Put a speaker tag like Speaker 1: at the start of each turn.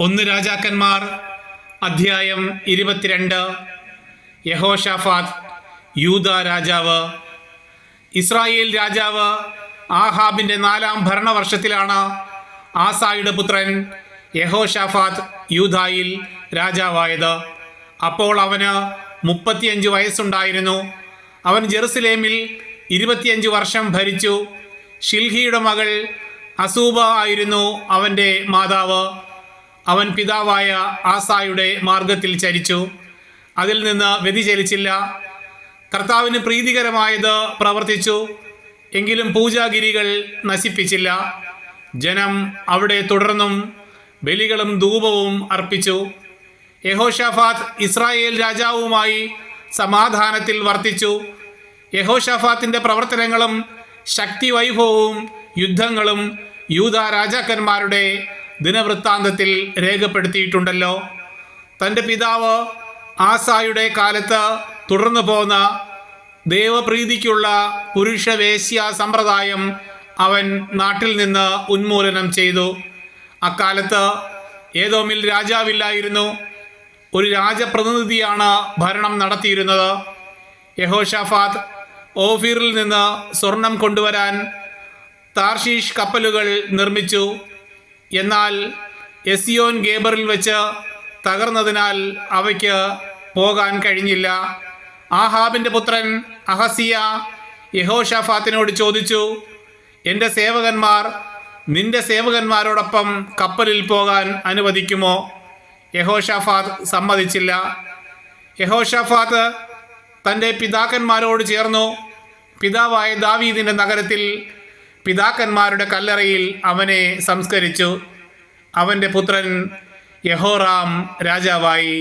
Speaker 1: ഒന്ന് രാജാക്കന്മാർ അധ്യായം 22. യഹോശാഫാത്ത് യൂദ രാജാവ്. ഇസ്രായേൽ രാജാവ് ആഹാബിൻ്റെ 4-ാം ഭരണവർഷത്തിലാണ് ആസായുടെ പുത്രൻ യഹോശാഫാത്ത് യൂദായിൽ രാജാവായത്. അപ്പോൾ അവന് 35 വയസ്സുണ്ടായിരുന്നു. അവൻ ജെറുസലേമിൽ 25 വർഷം ഭരിച്ചു. ഷിൽഹിയുടെ മകൾ അസൂബ ആയിരുന്നു അവൻ്റെ മാതാവ്. അവൻ പിതാവായ ആസായുടെ മാർഗത്തിൽ ചരിച്ചു, അതിൽ നിന്ന് വ്യതിചലിച്ചില്ല. കർത്താവിന് പ്രീതികരമായത് പ്രവർത്തിച്ചു, എങ്കിലും പൂജാഗിരികൾ നശിപ്പിച്ചില്ല. ജനം അവിടെ തുടർന്നും ബലികളും ധൂപവും അർപ്പിച്ചു. യഹോശാഫാത്ത് ഇസ്രായേൽ രാജാവുമായി സമാധാനത്തിൽ വർത്തിച്ചു. യഹോശാഫാത്തിൻ്റെ പ്രവർത്തനങ്ങളും ശക്തിവൈഭവവും യുദ്ധങ്ങളും യൂദ രാജാക്കന്മാരുടെ ദിനവൃത്താന്തത്തിൽ രേഖപ്പെടുത്തിയിട്ടുണ്ടല്ലോ. തൻ്റെ പിതാവ് ആസായുടെ കാലത്ത് തുടർന്നു പോന്ന ദേവപ്രീതിക്കുള്ള പുരുഷവേശ്യ സമ്പ്രദായം അവൻ നാട്ടിൽ നിന്ന് ഉന്മൂലനം ചെയ്തു. അക്കാലത്ത് ഏദോമിൽ രാജാവില്ലായിരുന്നു, ഒരു രാജപ്രതിനിധിയാണ് ഭരണം നടത്തിയിരുന്നത്. യഹോശാഫാത്ത് ഓഫീറിൽ നിന്ന് സ്വർണം കൊണ്ടുവരാൻ താർഷീഷ് കപ്പലുകൾ നിർമ്മിച്ചു. എന്നാൽ എസിയോൻ ഗേബറിൽ വെച്ച് തകർന്നതിനാൽ അവയ്ക്ക് പോകാൻ കഴിഞ്ഞില്ല. ആഹാബിൻ്റെ പുത്രൻ അഹസിയ യഹോശാഫാത്തിനോട് ചോദിച്ചു, എൻ്റെ സേവകന്മാർ നിന്റെ സേവകന്മാരോടൊപ്പം കപ്പലിൽ പോകാൻ അനുവദിക്കുമോ? യഹോശാഫാത്ത് സമ്മതിച്ചില്ല. യഹോശാഫാത്ത് തൻ്റെ പിതാക്കന്മാരോട് ചേർന്നു. പിതാവായ ദാവീദിൻ്റെ നഗരത്തിൽ പിതാക്കന്മാരുടെ കല്ലറയിൽ അവനെ സംസ്കരിച്ചു. അവൻ്റെ പുത്രൻ യഹോറാം രാജാവായി.